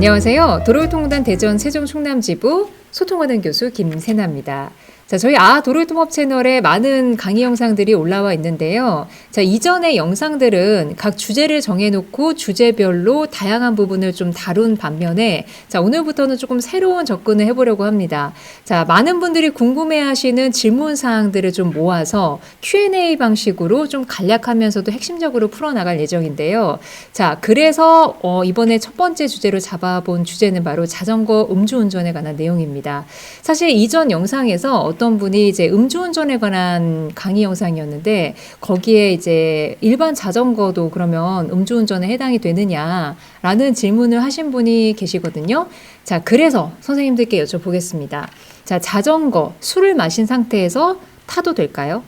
안녕하세요. 도로교통공단 대전 세종 충남지부 소통하는 교수 김세나입니다. 자, 저희 도로교통법 채널에 많은 강의 영상들이 올라와 있는데요. 자, 이전의 영상들은 각 주제를 정해놓고 주제별로 다양한 부분을 좀 다룬 반면에 자, 오늘부터는 조금 새로운 접근을 해보려고 합니다. 자, 많은 분들이 궁금해하시는 질문 사항들을 좀 모아서 Q&A 방식으로 좀 간략하면서도 핵심적으로 풀어나갈 예정인데요. 자, 그래서 이번에 첫 번째 주제로 잡아본 주제는 바로 자전거 음주운전에 관한 내용입니다. 사실 이전 영상에서 어떤 분이 이제 음주운전에 관한 강의 영상이었는데 거기에 이제 일반 자전거도 그러면 음주운전에 해당이 되느냐라는 질문을 하신 분이 계시거든요. 자, 그래서 선생님들께 여쭤보겠습니다. 자, 자전거 술을 마신 상태에서 타도 될까요?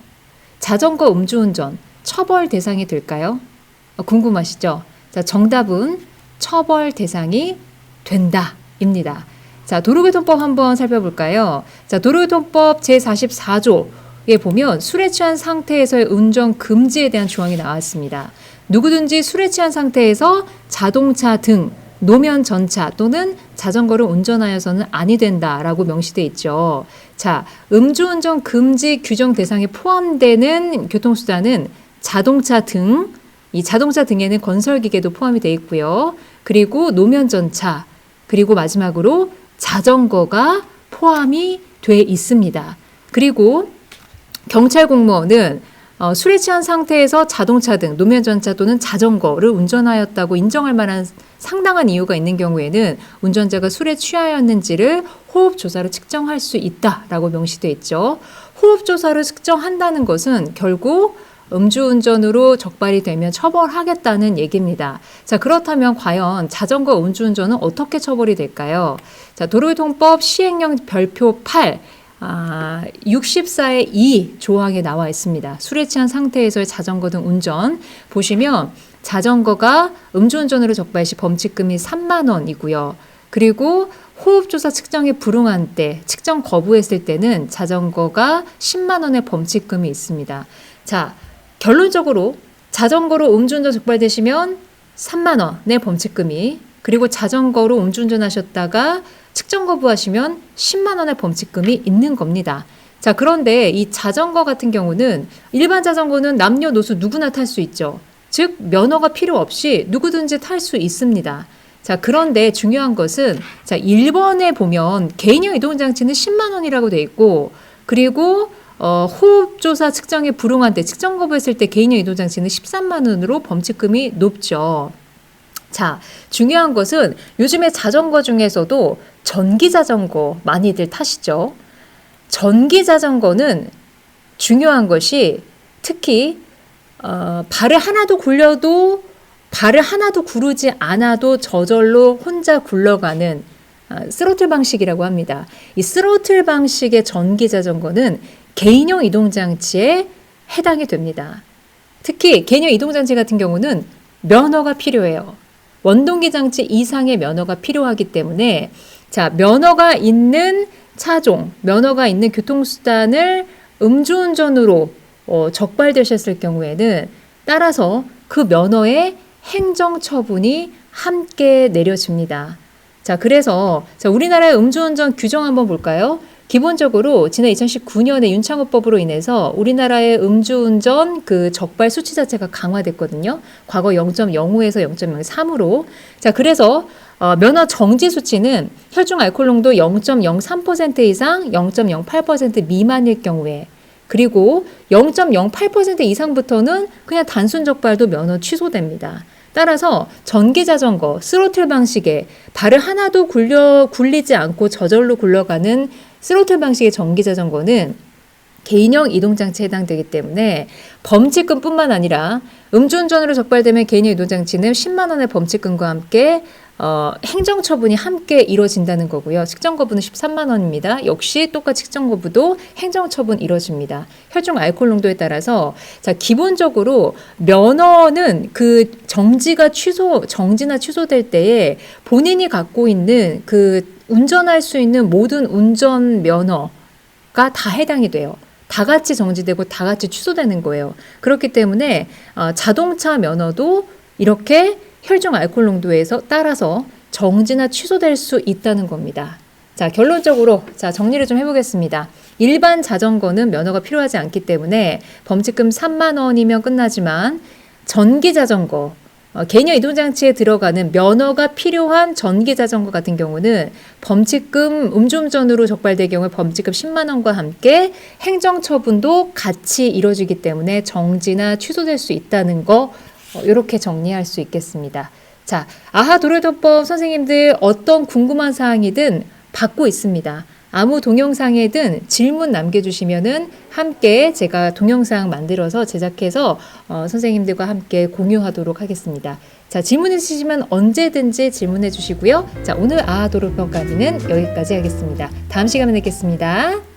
자전거 음주운전 처벌 대상이 될까요? 궁금하시죠? 자, 정답은 처벌 대상이 된다입니다. 자, 도로교통법 한번 살펴볼까요? 자, 도로교통법 제44조에 보면 술에 취한 상태에서의 운전 금지에 대한 조항이 나왔습니다. 누구든지 술에 취한 상태에서 자동차 등 노면 전차 또는 자전거를 운전하여서는 아니 된다라고 명시되어 있죠. 자, 음주운전 금지 규정 대상에 포함되는 교통수단은 자동차 등, 이 자동차 등에는 건설기계도 포함이 되어 있고요. 그리고 노면 전차, 그리고 마지막으로 자전거가 포함이 돼 있습니다. 그리고 경찰 공무원은 술에 취한 상태에서 자동차 등 노면전차 또는 자전거를 운전하였다고 인정할 만한 상당한 이유가 있는 경우에는 운전자가 술에 취하였는지를 호흡조사로 측정할 수 있다라고 명시되어 있죠. 호흡조사로 측정한다는 것은 결국 음주운전으로 적발이 되면 처벌하겠다는 얘기입니다. 자, 그렇다면 과연 자전거 음주운전은 어떻게 처벌이 될까요? 자, 도로교통법 시행령 별표 8 64의 2 조항에 나와 있습니다. 술에 취한 상태에서의 자전거 등 운전 보시면 자전거가 음주운전으로 적발 시 범칙금이 3만 원이고요. 그리고 호흡조사 측정에 불응한 때, 측정 거부했을 때는 자전거가 10만 원의 범칙금이 있습니다. 자, 결론적으로 자전거로 음주운전 적발되시면 3만 원의 범칙금이, 그리고 자전거로 음주운전 하셨다가 측정 거부하시면 10만 원의 범칙금이 있는 겁니다. 자, 그런데 이 자전거 같은 경우는 일반 자전거는 남녀노소 누구나 탈 수 있죠. 즉 면허가 필요 없이 누구든지 탈 수 있습니다. 자, 그런데 중요한 것은 자, 1번에 보면 개인형 이동장치는 10만 원이라고 돼 있고, 그리고 호흡조사 측정에 불응한 때, 측정 거부했을 때 개인용 이동장치는 13만 원으로 범칙금이 높죠. 자, 중요한 것은 요즘에 자전거 중에서도 전기자전거 많이들 타시죠. 전기자전거는 중요한 것이 특히 발을 하나도 굴려도 발을 하나도 구르지 않아도 저절로 혼자 굴러가는 스로틀 방식이라고 합니다. 이 스로틀 방식의 전기자전거는 개인용 이동장치에 해당이 됩니다. 특히 개인용 이동장치 같은 경우는 면허가 필요해요. 원동기 장치 이상의 면허가 필요하기 때문에 자, 면허가 있는 차종, 면허가 있는 교통수단을 음주운전으로 적발되셨을 경우에는 따라서 그 면허의 행정처분이 함께 내려집니다. 자, 그래서 우리나라의 음주운전 규정 한번 볼까요? 기본적으로 지난 2019년에 윤창호법으로 인해서 우리나라의 음주운전 그 적발 수치 자체가 강화됐거든요. 과거 0.05에서 0.03으로. 자, 그래서 면허 정지 수치는 혈중 알코올 농도 0.03% 이상 0.08% 미만일 경우에, 그리고 0.08% 이상부터는 그냥 단순 적발도 면허 취소됩니다. 따라서 전기자전거, 스로틀 방식의 발을 하나도 굴리지 않고 저절로 굴러가는 스로틀 방식의 전기자전거는 개인형 이동장치에 해당되기 때문에 범칙금뿐만 아니라 음주운전으로 적발되면 개인형 이동장치는 10만 원의 범칙금과 함께 행정처분이 함께 이루어진다는 거고요. 측정거부는 13만 원입니다. 역시 똑같이 측정거부도 행정처분 이루어집니다. 혈중 알코올 농도에 따라서 자, 기본적으로 면허는 그 정지나 취소될 때에 본인이 갖고 있는 그 운전할 수 있는 모든 운전 면허가 다 해당이 돼요. 다 같이 정지되고 다 같이 취소되는 거예요. 그렇기 때문에 자동차 면허도 이렇게 혈중 알코올 농도에서 따라서 정지나 취소될 수 있다는 겁니다. 자, 결론적으로 자, 정리를 좀 해보겠습니다. 일반 자전거는 면허가 필요하지 않기 때문에 범칙금 3만 원이면 끝나지만 전기 자전거, 개인형 이동장치에 들어가는 면허가 필요한 전기 자전거 같은 경우는 범칙금 음주운전으로 적발될 경우에 범칙금 10만 원과 함께 행정처분도 같이 이뤄지기 때문에 정지나 취소될 수 있다는 거 이렇게 정리할 수 있겠습니다. 자, 아하 도로교통법 선생님들 어떤 궁금한 사항이든 받고 있습니다. 아무 동영상에든 질문 남겨주시면은 함께 제가 동영상 만들어서 제작해서 선생님들과 함께 공유하도록 하겠습니다. 자, 질문 있으시면 언제든지 질문해 주시고요. 자, 오늘 아하 도로평가는 여기까지 하겠습니다. 다음 시간에 뵙겠습니다.